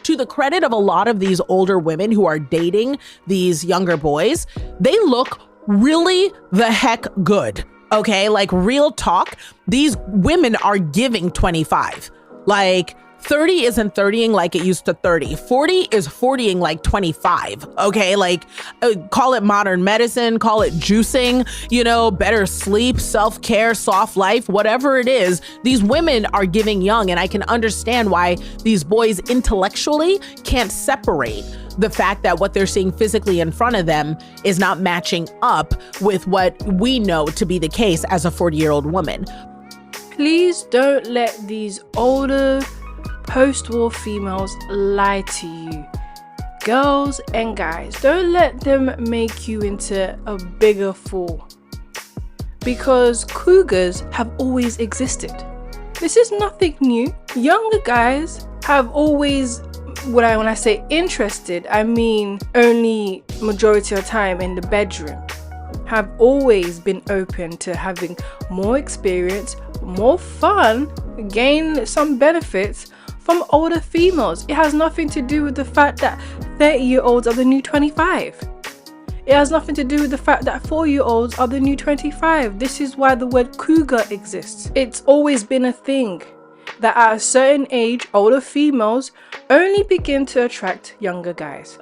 to the credit of a lot of these older women who are dating these younger boys, they look really the heck good. Okay, like real talk, these women are giving 25. Like 30 isn't 30ing like it used to 30. 40 is 40ing like 25. Okay, like call it modern medicine, call it juicing, better sleep, self-care, soft life, whatever it is. These women are giving young, and I can understand why these boys intellectually can't separate the fact that what they're seeing physically in front of them is not matching up with what we know to be the case as a 40-year-old woman. Please don't let these older post-war females lie to you. Girls and guys, don't let them make you into a bigger fool. Because cougars have always existed. This is nothing new. Younger guys have always, when I say interested, I mean only majority of the time in the bedroom, have always been open to having more experience, more fun, gain some benefits from older females. It has nothing to do with the fact that 30-year-olds are the new 25. It has nothing to do with the fact that 4-year-olds are the new 25. This is why the word cougar exists. It's always been a thing that at a certain age, older females only begin to attract younger guys.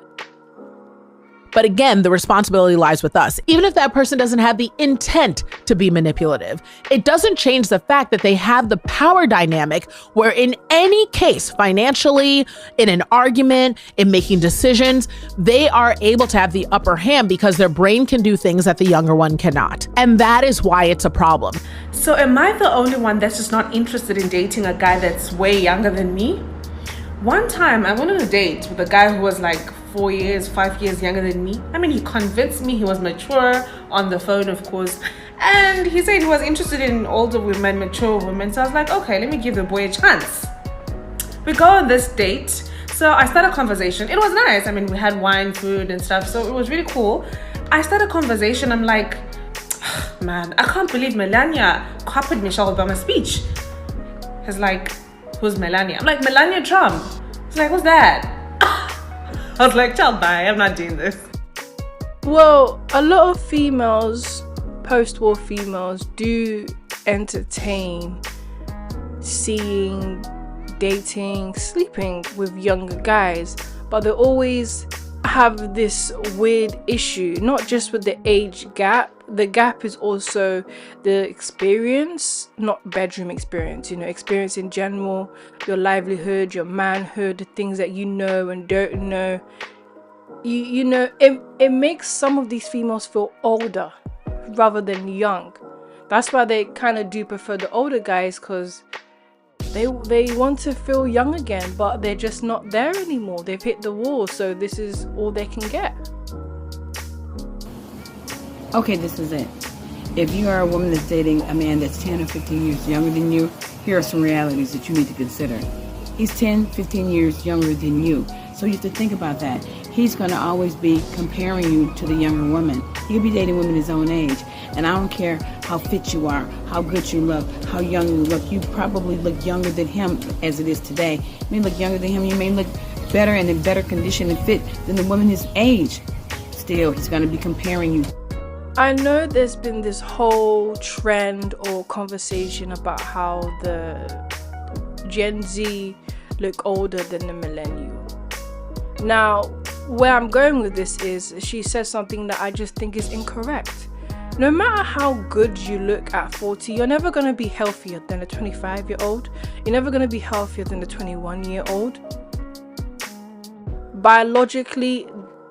But again, the responsibility lies with us. Even if that person doesn't have the intent to be manipulative, it doesn't change the fact that they have the power dynamic where in any case, financially, in an argument, in making decisions, they are able to have the upper hand because their brain can do things that the younger one cannot. And that is why it's a problem. So am I the only one that's just not interested in dating a guy that's way younger than me? One time I went on a date with a guy who was like 4 years, 5 years younger than me. I mean, he convinced me he was mature on the phone, of course. And he said he was interested in older women, mature women. So I was like, okay, let me give the boy a chance. We go on this date. So I start a conversation. It was nice. I mean, we had wine, food and stuff. So it was really cool. I start a conversation. I'm like, man, I can't believe Melania copied Michelle Obama's speech. He's like, who's Melania? I'm like, Melania Trump. He's like, who's that? I was like, child, bye, I'm not doing this. Well, a lot of females, post-war females, do entertain seeing, dating, sleeping with younger guys, but they always have this weird issue, not just with the age gap. The gap is also the experience, not bedroom experience, experience in general, your livelihood, your manhood, the things that you know and don't know. It makes some of these females feel older rather than young. That's why they kind of do prefer the older guys, because they want to feel young again, but they're just not there anymore. They've hit the wall, so this is all they can get. Okay, this is it. If you are a woman that's dating a man that's 10 or 15 years younger than you, here are some realities that you need to consider. He's 10, 15 years younger than you. So you have to think about that. He's going to always be comparing you to the younger woman. He'll be dating women his own age. And I don't care how fit you are, how good you look, how young you look. You probably look younger than him as it is today. You may look younger than him. You may look better and in better condition and fit than the woman his age. Still, he's going to be comparing you. I know there's been this whole trend or conversation about how the Gen Z look older than the millennial. Now, where I'm going with this is she says something that I just think is incorrect. No matter how good you look at 40, you're never going to be healthier than a 25-year-old. You're never going to be healthier than a 21-year-old. Biologically,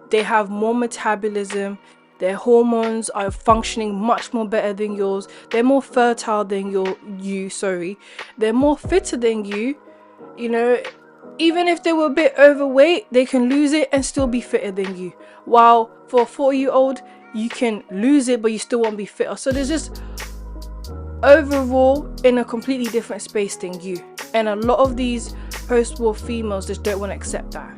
they have more metabolism. Their hormones are functioning much more better than yours. They're more fertile than you. They're more fitter than you. Even if they were a bit overweight, they can lose it and still be fitter than you. While for a 40-year-old, you can lose it, but you still won't be fitter. So there's just overall in a completely different space than you. And a lot of these post-war females just don't want to accept that.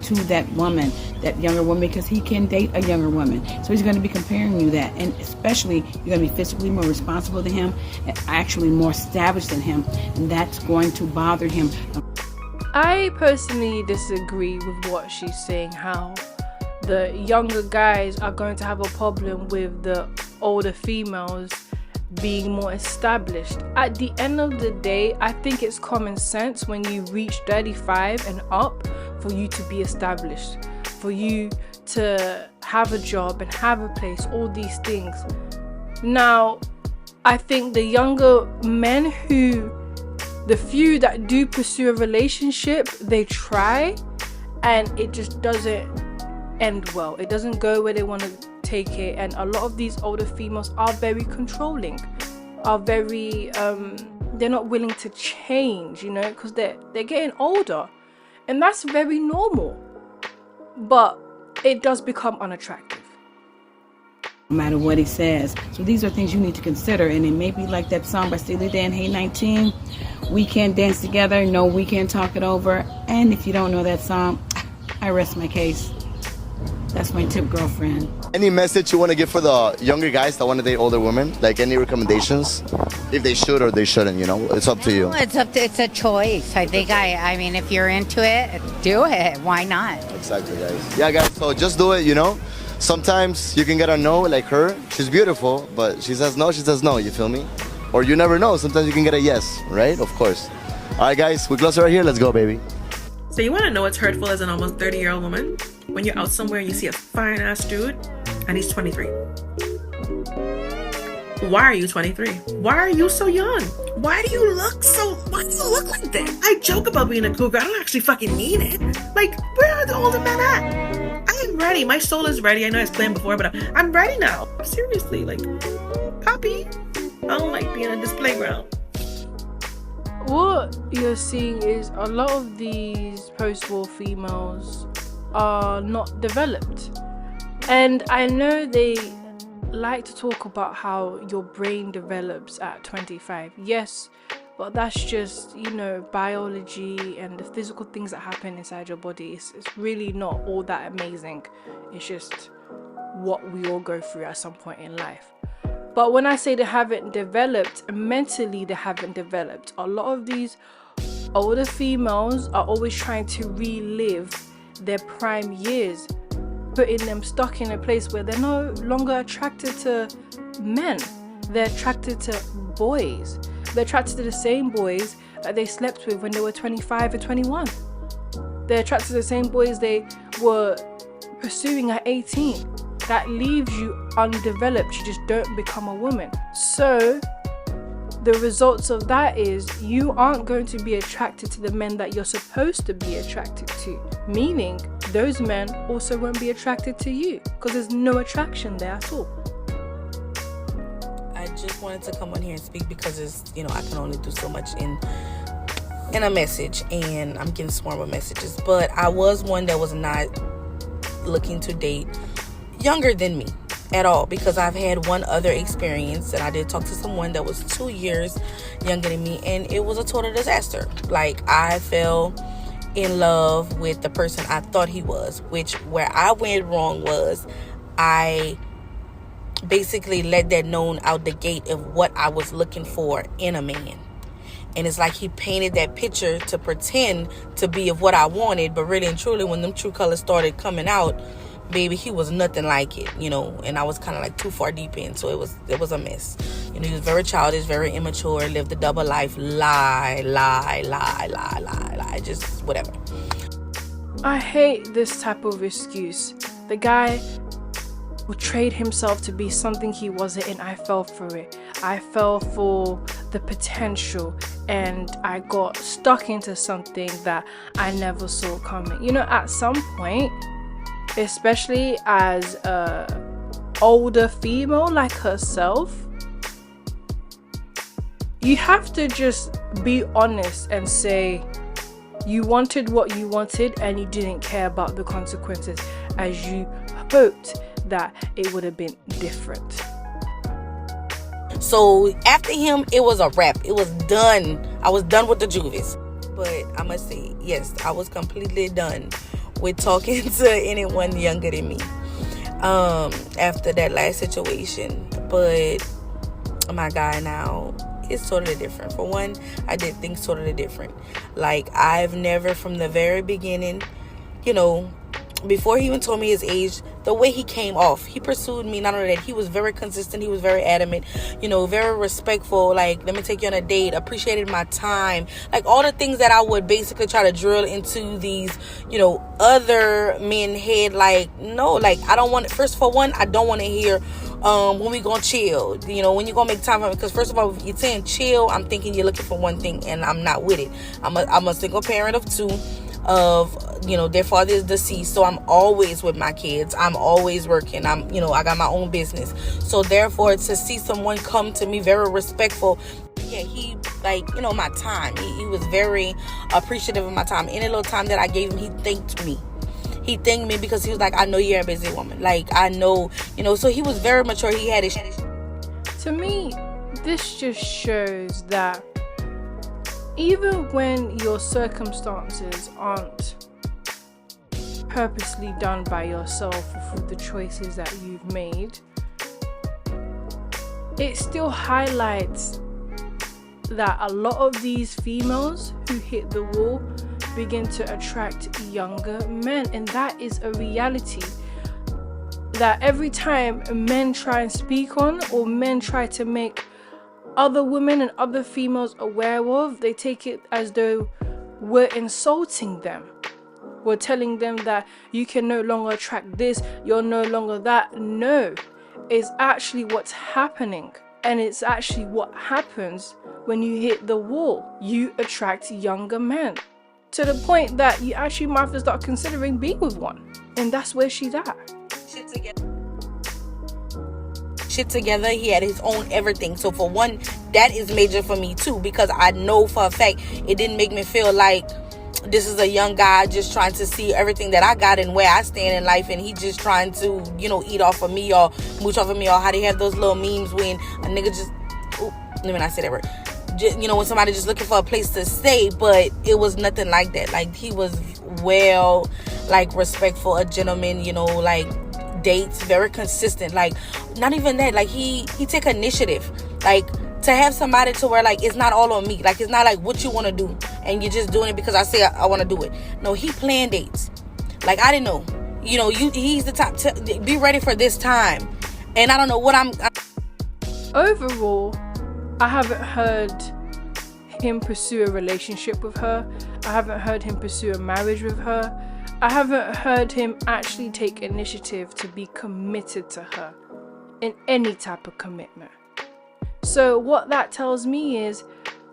To that woman, that younger woman, because he can date a younger woman. So he's going to be comparing you that. And especially, you're going to be physically more responsible than him, and actually more established than him. And that's going to bother him. I personally disagree with what she's saying, how the younger guys are going to have a problem with the older females being more established. At the end of the day, I think it's common sense when you reach 35 and up for you to be established, for you to have a job and have a place, all these things. Now, I think the younger men the few that do pursue a relationship, they try and it just doesn't end well. It doesn't go where they want to take it, and a lot of these older females are very controlling, are very they're not willing to change, because they're getting older, and that's very normal, but it does become unattractive. No matter what he says. So these are things you need to consider. And it may be like that song by Steely Dan, Hey 19, we can't dance together, no, we can't talk it over. And if you don't know that song, I rest my case. That's my tip, girlfriend. Any message you want to give for the younger guys that want to date older women? Like any recommendations? If they should or they shouldn't, it's up to you. It's a choice. I think I mean, if you're into it, do it. Why not? Exactly, guys. Yeah, guys, so just do it, Sometimes you can get a no like her. She's beautiful, but she says no, you feel me? Or you never know. Sometimes you can get a yes, right? Of course. All right, guys, we close it right here. Let's go, baby. So you want to know what's hurtful as an almost 30-year-old woman? When you're out somewhere and you see a fine-ass dude and he's 23. Why are you 23? Why are you so young? Why do you look like that? I joke about being a cougar. I don't actually fucking mean it. Like, where are the older men at? I am ready. My soul is ready. I know I was playing before, but I'm ready now. Seriously, like, Poppy, I don't like being on this playground. What you're seeing is a lot of these post-war females are not developed. And I know they like to talk about how your brain develops at 25. Yes, but that's just, biology and the physical things that happen inside your body. It's really not all that amazing. It's just what we all go through at some point in life. But when I say they haven't developed, mentally they haven't developed. A lot of these older females are always trying to relive their prime years, putting them stuck in a place where they're no longer attracted to men. They're attracted to boys. They're attracted to the same boys that they slept with when they were 25 and 21. They're attracted to the same boys they were pursuing at 18. That leaves you undeveloped. You just don't become a woman. So the results of that is you aren't going to be attracted to the men that you're supposed to be attracted to. Meaning those men also won't be attracted to you because there's no attraction there at all. I just wanted to come on here and speak because it's, I can only do so much in a message, and I'm getting swarmed with messages. But I was one that was not looking to date younger than me at all, because I've had one other experience, and I did talk to someone that was 2 years younger than me, and it was a total disaster. Like, I fell in love with the person I thought he was, where I went wrong was I basically let that known out the gate of what I was looking for in a man. And it's like he painted that picture to pretend to be of what I wanted, but really and truly when them true colors started coming out, baby, he was nothing like it, and I was kind of like too far deep in, so it was a mess. He was very childish, very immature, lived a double life, lie, just whatever. I hate this type of excuse. The guy would trade himself to be something he wasn't, and I fell for it. I fell for the potential, and I got stuck into something that I never saw coming. At some point, especially as a older female like herself, you have to just be honest and say you wanted what you wanted and you didn't care about the consequences, as you hoped that it would have been different. So after him, it was a wrap. It was done. I was done with the juvies. But I must say, yes, I was completely done with talking to anyone younger than me after that last situation. But my guy now, it's totally different. For one, I did things totally different. Like, I've never, from the very beginning, before he even told me his age, the way he came off, he pursued me. Not only that, he was very consistent, he was very adamant, very respectful. Like, let me take you on a date, appreciated my time, like all the things that I would basically try to drill into these other men head. Like, no, like, I don't want it. First, for one, I don't want to hear when we gonna chill, when you gonna make time for me. Because first of all, if you're saying chill, I'm thinking you're looking for one thing, and I'm not with it. I'm a single parent of 2, their father is deceased, so I'm always with my kids. I'm always working. I got my own business. So therefore, to see someone come to me very respectful, he my time. He was very appreciative of my time. Any little time that I gave him, he thanked me. He thanked me because he was like, I know you're a busy woman. Like, I know, so he was very mature. He had his. To me, this just shows that even when your circumstances aren't purposely done by yourself or through the choices that you've made, it still highlights that a lot of these females who hit the wall begin to attract younger men. And that is a reality that every time men try and speak on, or men try to make other women and other females aware of, they take it as though we're insulting them. We're telling them that you can no longer attract this, you're no longer that. No, it's actually what's happening. And it's actually what happens when you hit the wall. You attract younger men to the point that you actually might have to start considering being with one. And that's where she's at. Shit together. He had his own everything. So for one, that is major for me too, because I know for a fact it didn't make me feel like this is a young guy just trying to see everything that I got and where I stand in life, and he just trying to eat off of me or mooch off of me, or how they have those little memes when a nigga just let me not say that word, just, when somebody just looking for a place to stay. But it was nothing like that. Like, he was well, like, respectful, a gentleman, like, dates, very consistent. Like, not even that, like, he take initiative, like, to have somebody to where, like, it's not all on me. Like, it's not like what you want to do and you're just doing it because I say I want to do it. No, he planned dates. Like, I didn't know, he's the top, be ready for this time. And I don't know what Overall, I haven't heard him pursue a relationship with her. I haven't heard him pursue a marriage with her. I haven't heard him actually take initiative to be committed to her in any type of commitment. So what that tells me is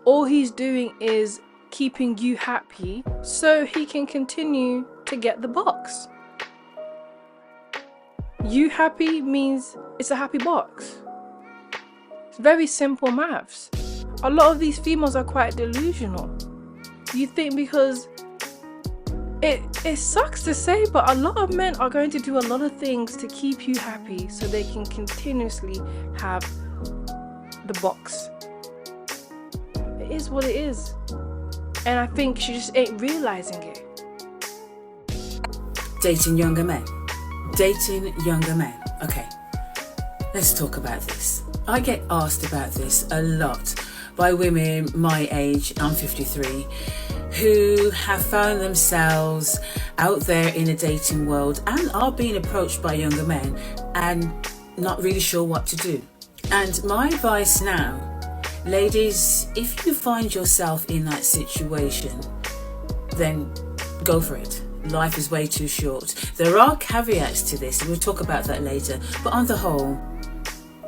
all he's doing is keeping you happy so he can continue to get the box. You happy means it's a happy box. It's very simple maths. A lot of these females are quite delusional. You think because it sucks to say, but a lot of men are going to do a lot of things to keep you happy so they can continuously have the box. It is what it is. And I think she just ain't realizing it. Dating younger men. Dating younger men. Okay, let's talk about this. I get asked about this a lot by women my age, I'm 53, who have found themselves out there in the dating world and are being approached by younger men and not really sure what to do. And my advice now, ladies, if you find yourself in that situation, then go for it. Life is way too short. There are caveats to this, and we'll talk about that later, but on the whole,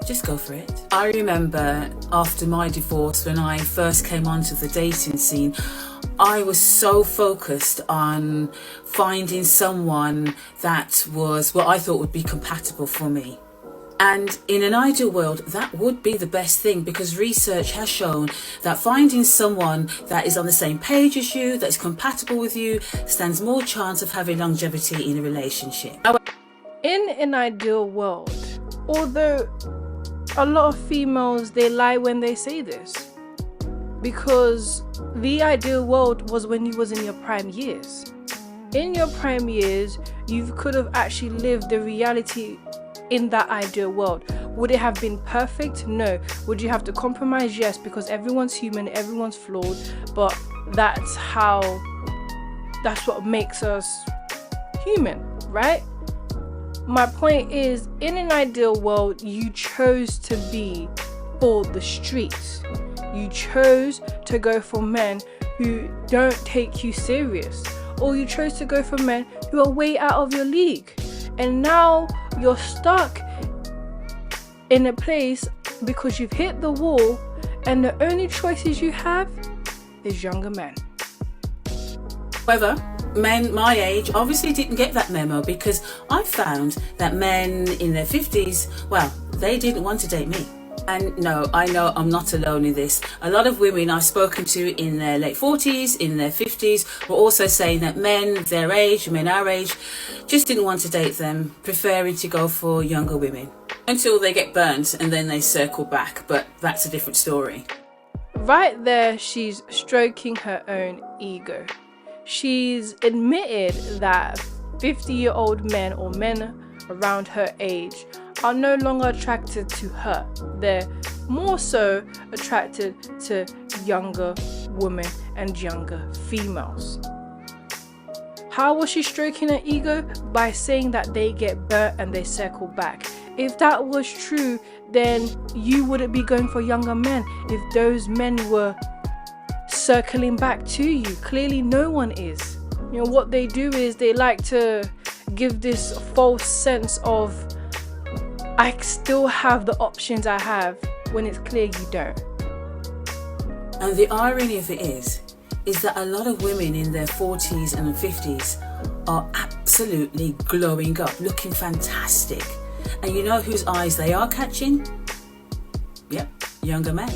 just go for it. I remember after my divorce, when I first came onto the dating scene, I was so focused on finding someone that was what I thought would be compatible for me. And in an ideal world, that would be the best thing, because research has shown that finding someone that is on the same page as you, that is compatible with you, stands more chance of having longevity in a relationship. In an ideal world, although a lot of females, they lie when they say this, because the ideal world was when you was in your prime years. In your prime years, you could have actually lived the reality in that ideal world. Would it have been perfect? No. Would you have to compromise? Yes, because everyone's human, everyone's flawed, but that's what makes us human, right? My point is, in an ideal world, you chose to be for the streets. You chose to go for men who don't take you serious, or you chose to go for men who are way out of your league. And now you're stuck in a place because you've hit the wall, and the only choices you have is younger men. However, men my age obviously didn't get that memo, because I found that men in their 50s, well, they didn't want to date me. And no, I know I'm not alone in this. A lot of women I've spoken to in their late 40s, in their 50s, were also saying that men their age, men our age, just didn't want to date them, preferring to go for younger women. Until they get burnt and then they circle back, but that's a different story. Right there, she's stroking her own ego. She's admitted that 50-year-old men or men around her age are no longer attracted to her. They're more so attracted to younger women and younger females. How was she stroking her ego? By saying that they get burnt and they circle back. If that was true, then you wouldn't be going for younger men if those men were circling back to you. Clearly no one is. You know, what they do is they like to give this false sense of, I still have the options I have, when it's clear you don't. And the irony of it is that a lot of women in their 40s and 50s are absolutely glowing up, looking fantastic. And you know whose eyes they are catching? Yep, younger men.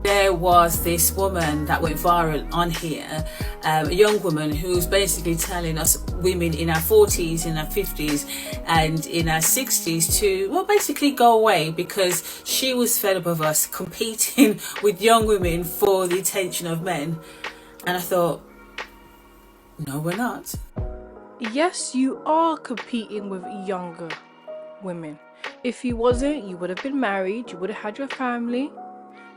There was this woman that went viral on here, a young woman who's basically telling us women in our 40s, in our 50s and in our 60s to, well, basically go away, because she was fed up of us competing with young women for the attention of men. And I thought, no, we're not. Yes, you are competing with younger women. If you wasn't, you would have been married, you would have had your family,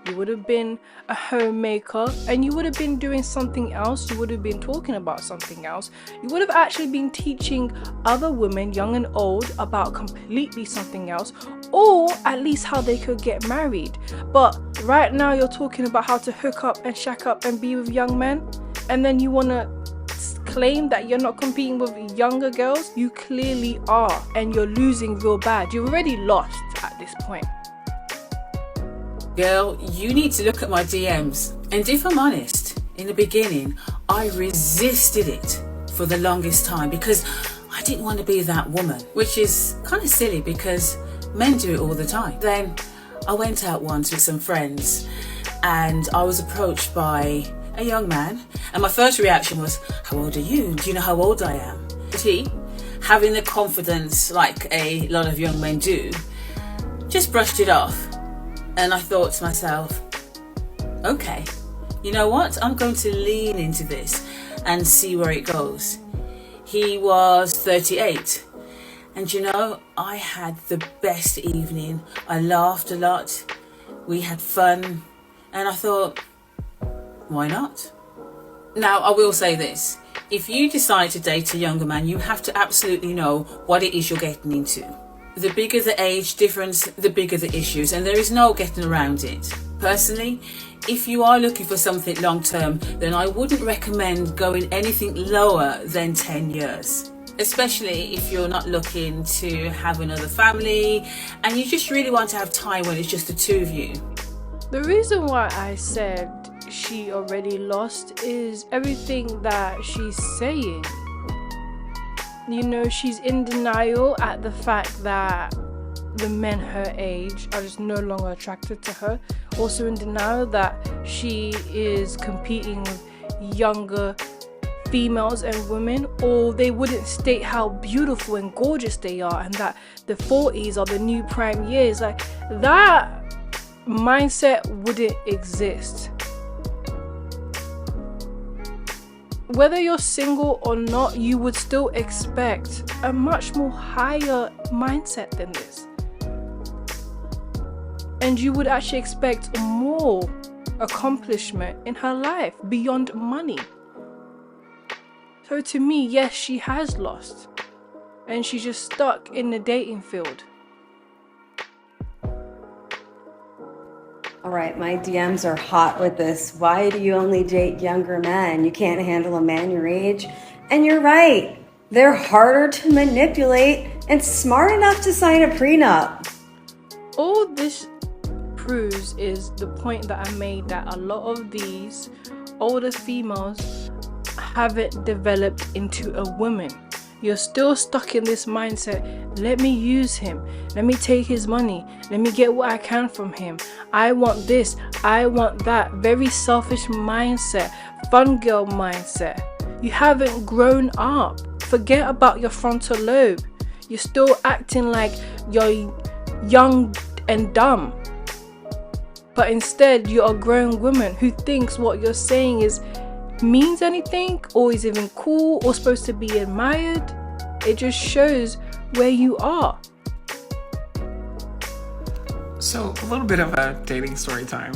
you would have been a homemaker, and you would have been doing something else. You would have been talking about something else. You would have actually been teaching other women, young and old, about completely something else, or at least how they could get married. But right now you're talking about how to hook up and shack up and be with young men, and then you want to claim that you're not competing with younger girls. You clearly are, and you're losing real bad. You've already lost at this point. Girl, you need to look at my DMs. And if I'm honest, in the beginning, I resisted it for the longest time because I didn't want to be that woman, which is kind of silly because men do it all the time. Then I went out once with some friends and I was approached by a young man, and my first reaction was, how old are you? Do you know how old I am? But he, having the confidence like a lot of young men do, just brushed it off. And I thought to myself, okay, you know what? I'm going to lean into this and see where it goes. He was 38. And you know, I had the best evening. I laughed a lot. We had fun. And I thought, why not? Now, I will say this. If you decide to date a younger man, you have to absolutely know what it is you're getting into. The bigger the age difference, the bigger the issues, and there is no getting around it. Personally, if you are looking for something long term, then I wouldn't recommend going anything lower than 10 years. Especially if you're not looking to have another family and you just really want to have time when it's just the two of you. The reason why I said she already lost is everything that she's saying. You know, she's in denial at the fact that the men her age are just no longer attracted to her. Also in denial that she is competing with younger females and women, or they wouldn't state how beautiful and gorgeous they are, and that the 40s are the new prime years. Like, that mindset wouldn't exist. Whether you're single or not, you would still expect a much more higher mindset than this. And you would actually expect more accomplishment in her life beyond money. So to me, yes, she has lost. And she's just stuck in the dating field. All right, my DMs are hot with this. Why do you only date younger men? You can't handle a man your age. And you're right. They're harder to manipulate and smart enough to sign a prenup. All this proves is the point that I made, that a lot of these older females haven't developed into a woman. You're still stuck in this mindset. Let me use him. Let me take his money. Let me get what I can from him. I want this. I want that. Very selfish mindset. Fun girl mindset. You haven't grown up. Forget about your frontal lobe. You're still acting like you're young and dumb. But instead, you're a grown woman who thinks what you're saying means anything, or is even cool, or supposed to be admired. It just shows where you are. So, a little bit of a dating story time.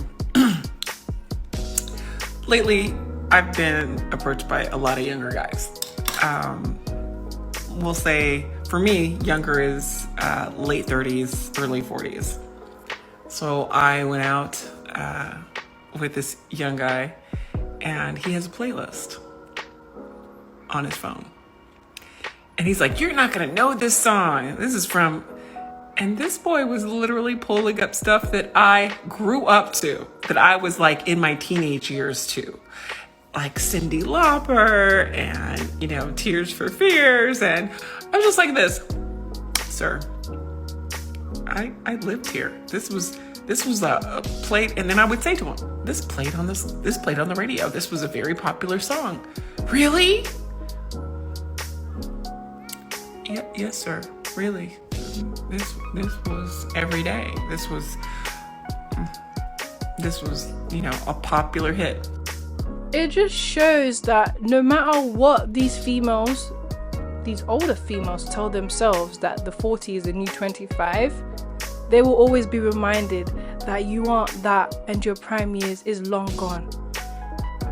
Lately, I've been approached by a lot of younger guys. We'll say, for me, younger is late 30s, early 40s. So I went out with this young guy, and he has a playlist on his phone. And he's like, you're not gonna know this song. This is from... And this boy was literally pulling up stuff that I grew up to, that I was like in my teenage years to. Like Cyndi Lauper and, you know, Tears for Fears. And I was just like this, sir, I lived here. This was a played, and then I would say to him, this played on the radio. This was a very popular song. Really? Yeah, yes, sir. Really? This was every day. This was, you know, a popular hit. It just shows that no matter what these older females tell themselves, that the 40 is the new 25, they will always be reminded that you aren't that and your prime years is long gone.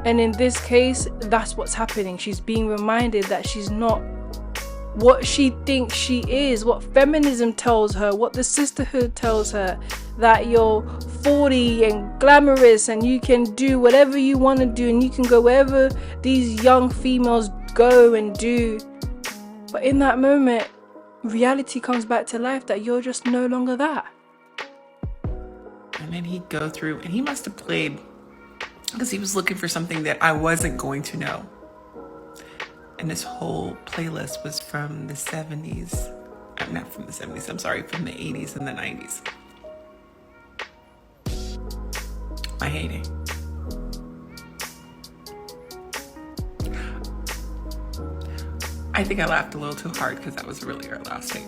And in this case, that's what's happening. She's being reminded that she's not what she thinks she is, what feminism tells her, what the sisterhood tells her, that you're 40 and glamorous and you can do whatever you want to do and you can go wherever these young females go and do. But in that moment, reality comes back to life, that you're just no longer that. And then he'd go through, and he must have played, because he was looking for something that I wasn't going to know. And this whole playlist was from the 70s. Not from the 70s, I'm sorry, from the 80s and the 90s. I hate it. I think I laughed a little too hard because that was really our last date.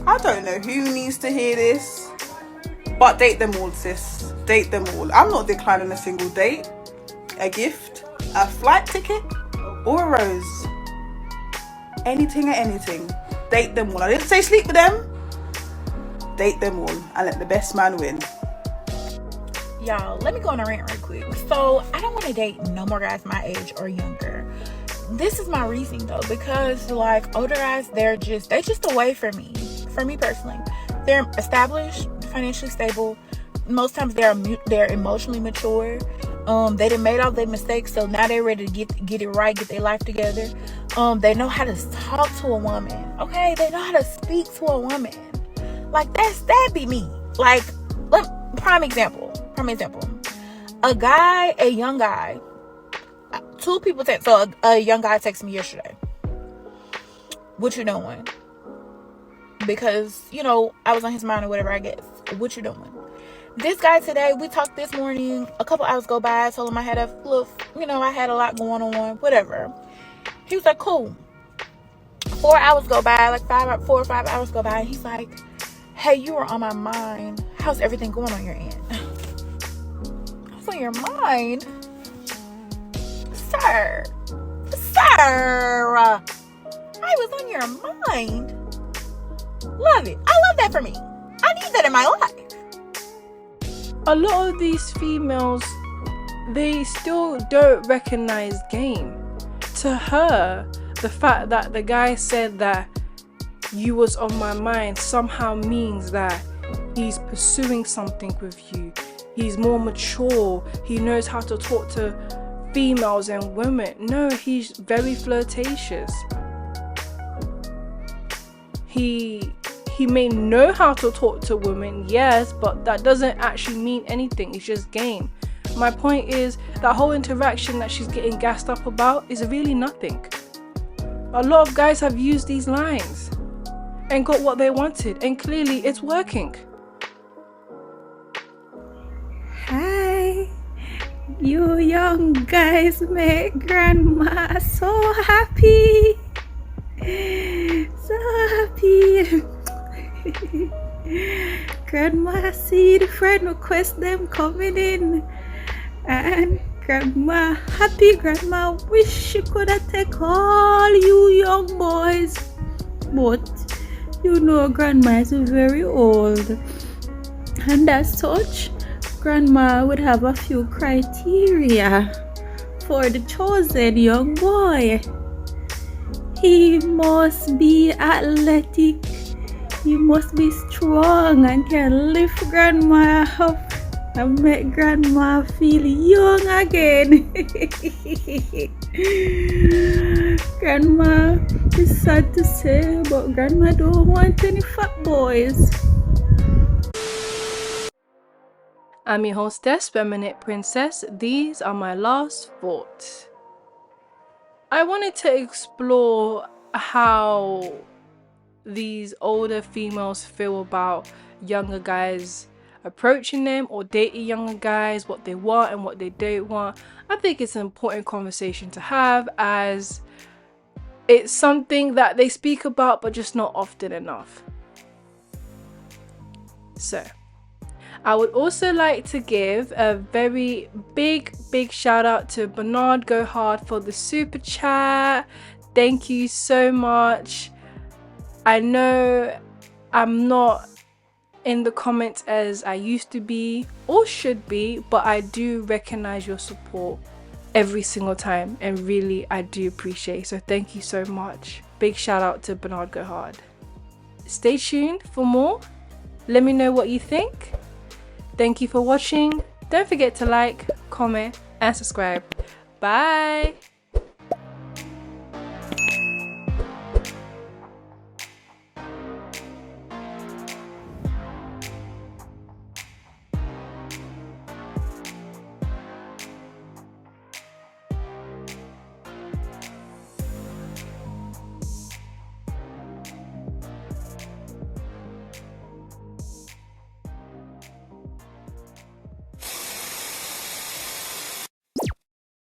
I don't know who needs to hear this, but date them all, sis. Date them all. I'm not declining a single date, a gift, a flight ticket, or a rose. Anything or anything. Date them all. I didn't say sleep with them. Date them all and let the best man win. Y'all, let me go on a rant right quick. So, I don't want to date no more guys my age or younger. This is my reasoning though, because like older guys, they're just away from me. For me personally, they're established, financially stable. Most times they're emotionally mature. They done made all their mistakes, so now they're ready to get it right, get their life together. They know how to talk to a woman. Okay, they know how to speak to a woman. Like that'd be me. Like, prime example. A young guy. Two people text. So a young guy texted me yesterday. What you doing? Because, you know, I was on his mind or whatever, I guess. What you doing? This guy today, we talked this morning. A couple hours go by. I told him I had a lot going on, whatever. He was like, cool. 4 hours go by, like 4 or 5 hours go by. And he's like, hey, you were on my mind. How's everything going on your end? I was on your mind? Sir. I was on your mind. Love it. I love that for me. I need that in my life. A lot of these females, they still don't recognize game. To her, the fact that the guy said that you was on my mind somehow means that he's pursuing something with you. He's more mature. He knows how to talk to females and women. No, he's very flirtatious. He may know how to talk to women, yes, but that doesn't actually mean anything. It's just game. My point is, that whole interaction that she's getting gassed up about is really nothing. A lot of guys have used these lines and got what they wanted, and clearly it's working. Hi, you young guys make grandma so happy. So happy. Grandma see the friend request them coming in. And grandma happy. Grandma wish she could have take all you young boys. But you know grandma is very old. And as such, grandma would have a few criteria for the chosen young boy. He must be athletic. He must be strong and can lift grandma up and make grandma feel young again. Grandma is sad to say, but grandma don't want any fat boys. I'm your hostess, Feminine Princess. These are my last thoughts. I wanted to explore how these older females feel about younger guys approaching them or dating younger guys, what they want and what they don't want. I think it's an important conversation to have, as it's something that they speak about but just not often enough. So I would also like to give a very big shout out to Bernard Go Hard for the super chat. Thank you so much. I know I'm not in the comments as I used to be or should be, but I do recognize your support every single time, and really I do appreciate it. So thank you so much. Big shout out to Bernard Go Hard. Stay tuned for more. Let me know what you think. Thank you for watching. Don't forget to like, comment and subscribe. Bye.